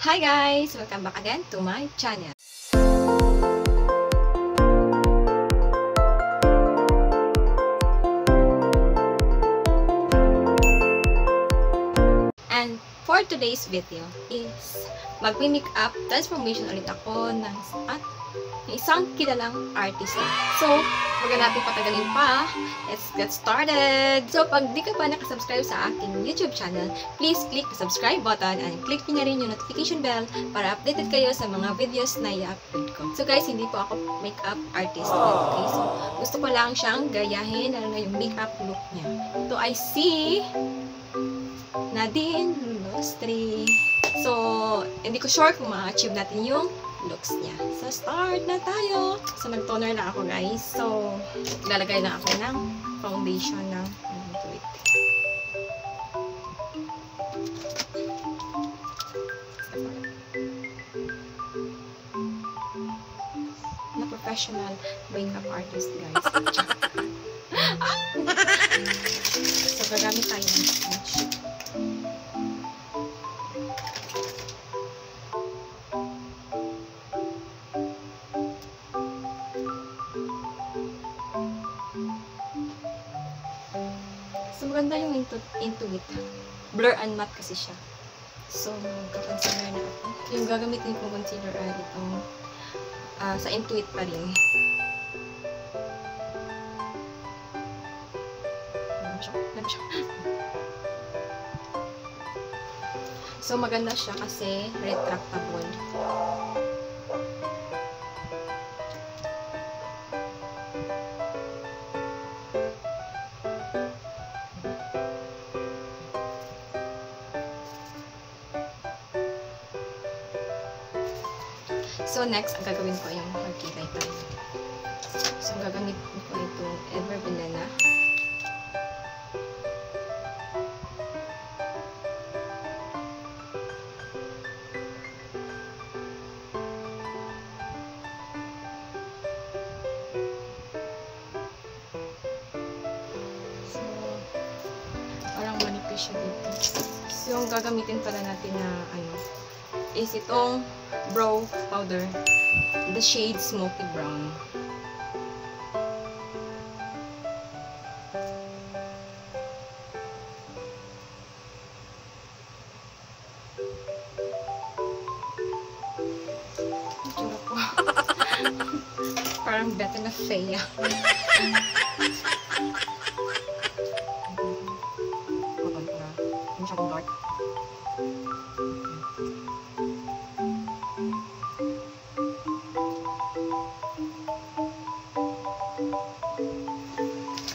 Hi guys! Welcome back again to my channel. And for today's video is magmi-makeup transformation ulit ako ng isang kilalang artist. So, huwag na natin patagalin pa. Let's get started! So, pag di ka pa nakasubscribe sa aking YouTube channel, please click the subscribe button and click nyo na rin yung notification bell para updated kayo sa mga videos na i-upload ko. So guys, hindi po ako makeup artist. Okay? So, gusto ko lang siyang gayahin, lalo na yung makeup look niya. So, I see Nadine Lustre. So, hindi ko sure kung ma-achieve natin yung looks niya. So, start na tayo. So, nag-toner lang ako, guys. So, ilalagay lang ako ng foundation na wait. Na professional makeup artist, guys. So, gagamit tayo ng sponge. So, maganda yung Intuit. Blur and matte kasi siya. So, mag-concealer na ako. Yung gagamitin kong concealer ay itong sa Intuit pa rin. So, maganda siya kasi retractable. So, next, ang gagawin ko yung magkilay pa rin. So, ang gagamitin ko itong Ever Banana. So, parang manipis siya dito. So, yung gagamitin pala natin na is itong brow powder, the shade Smoky Brown. Itsura ko. Parang Betty na Fea. Masyadong dark.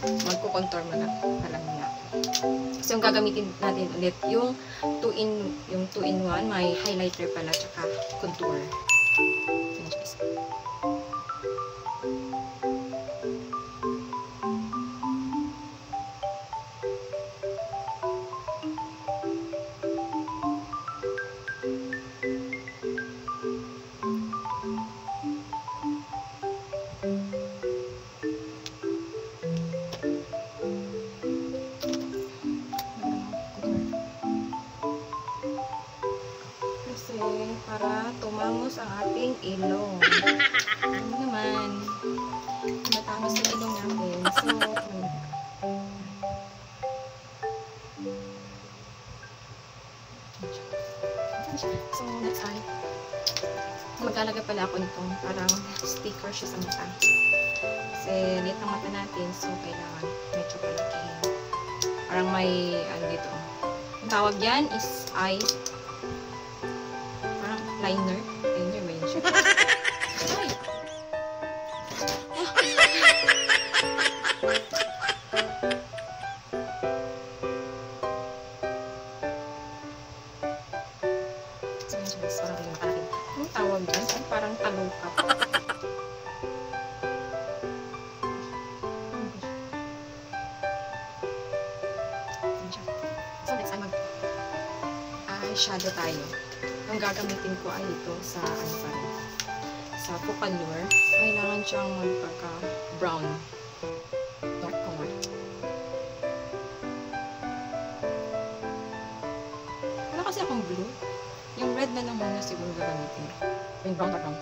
Magko-contour mo na lang niya. So, yung gagamitin natin ulit yung 2-in-1, may highlighter pala tsaka contour. Para tumangos ang ating ilong. Ano naman? Matangos ang ilong natin. So, next ay maglalagay pala ako nitong parang sticker siya sa mata. Kasi liit ang mata natin, so kailangan medyo palakihin. Parang may dito. Ang tawag yan is eye liner. Liner ba yun siya? Ay! Parang pinakalaking. Anong tawag dyan? Parang talukap. So, next time mag-eyeshadow tayo. Ang gagamitin ko ay ito sa sa Pocallure. Kailangan siyang magpaka-brown. Dark color. Wala kasi akong blue. Yung red red na lang muna siguro gagamitin. Yung brown na brown.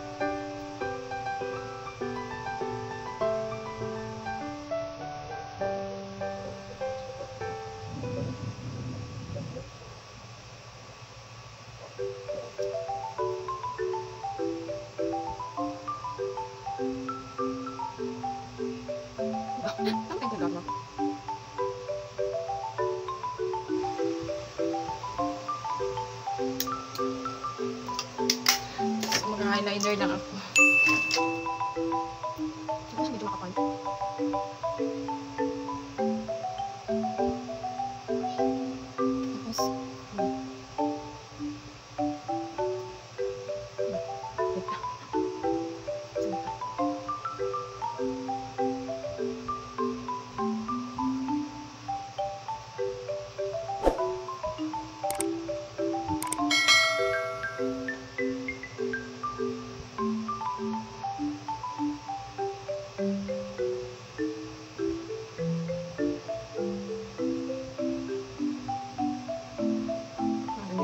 Highlighter lang ako. Tapos medyo makapal. Tapos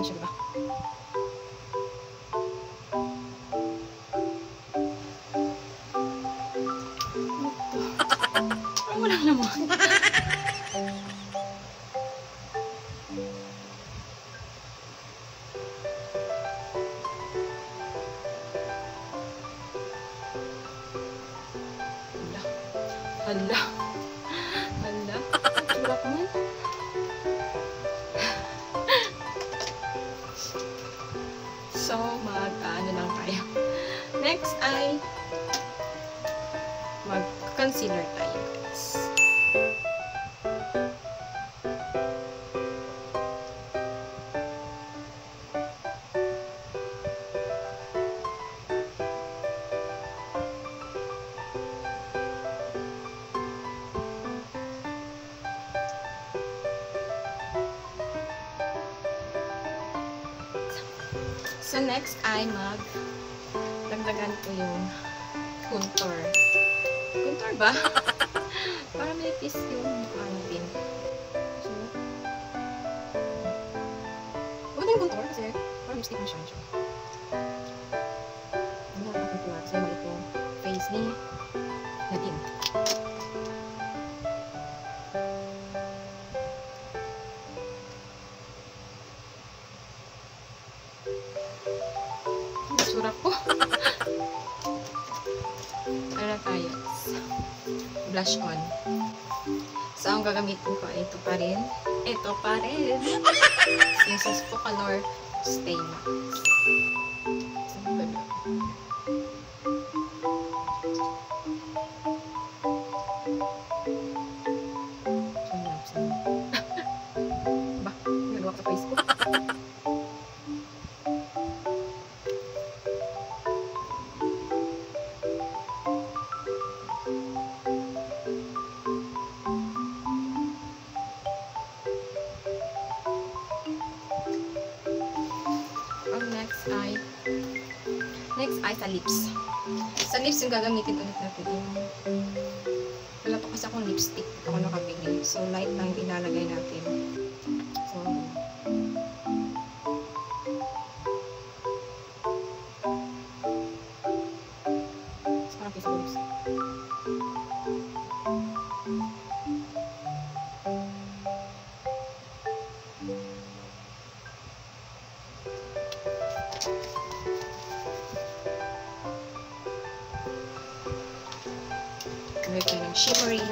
siya, diba? Parang wala naman. Hala. Hala. Wala ko man. So, ano lang tayo. Next ay mag-concealer tayo, guys. So, next ay dagdagan ko yung contour. Contour ba? Para manipis yung mukha natin. So, huwag din contour kasi parang lipstick na siya. Hindi na contour kasi mali ko face ni Nadine. Sura ko. Ano tayo? Blush on. So, ang gagamitin ko ay ito pa rin. Ito pa rin. Yung sa Focalor Stay Max. So, ganda. Ba? Nagawa ko sa Facebook. Next ay sa lips. Sa lips yung gagamitin ulit natin. Wala pa kasi akong lipstick. Ako nakabili. So, light lang yung ilalagay natin. So, parang piece of lips. Lagyan ng shimmering. So,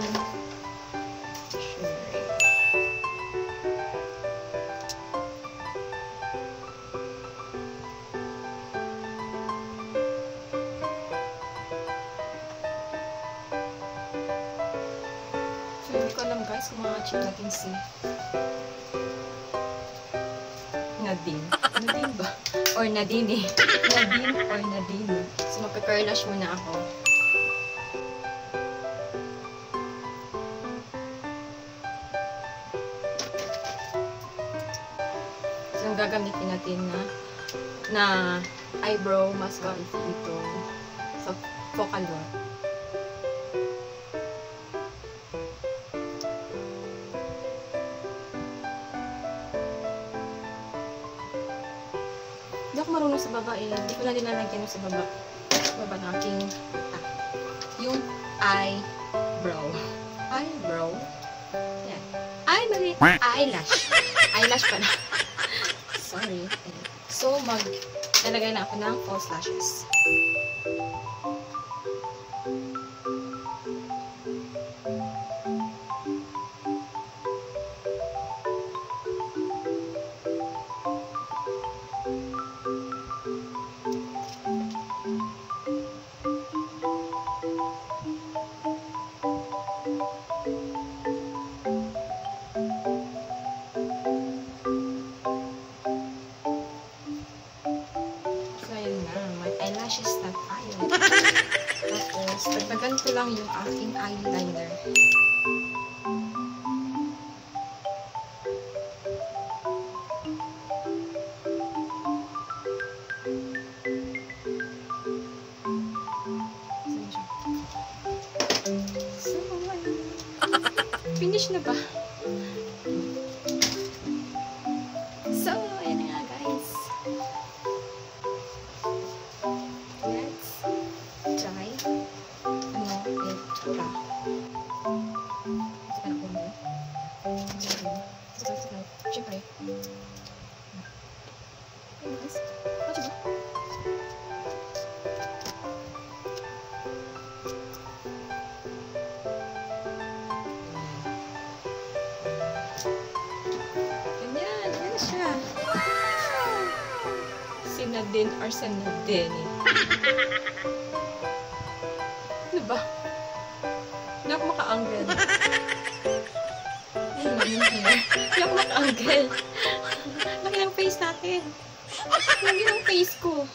hindi ko alam guys kung mga-achieve natin si Nadine. Nadine ba? Or Nadine. Nadine or Nadine. So, magka-curlash muna ako. Ang gagamitin natin na eyebrow mascara ito sa Focalor. Hindi ako marunong baba eh. Hindi ko na nilalagyan sa baba. Sa baba ng aking yung eyebrow. Eyebrow. Yan. Ay, mali. Eyelash. Eyelash pala. Sorry. So, nalagay na ako ng false lashes. Eyelashes na tayo. Tapos, dagdagan ko lang yung aking eyeliner. So, finish na ba? So, ayan na nga guys. Siyempre. Ganyan. Ganyan siya. Sinadin or sanadin. Ano ba? Hindi ako maka-angle. Hindi ako maka-angle. Laki ng face natin. Laki ng face ko.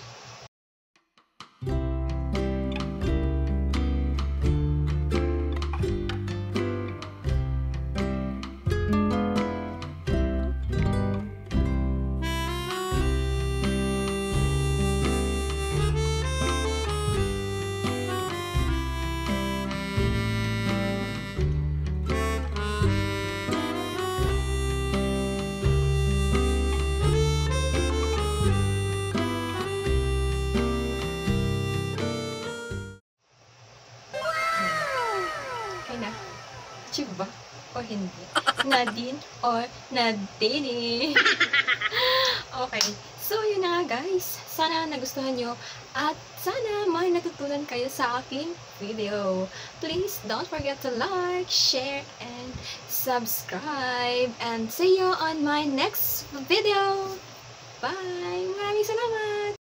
Achieve ba? O hindi? Nadine or Nadini? Okay. So, yun na nga guys. Sana nagustuhan nyo at sana may natutunan kayo sa aking video. Please don't forget to like, share, and subscribe. And see you on my next video. Bye! Maraming salamat!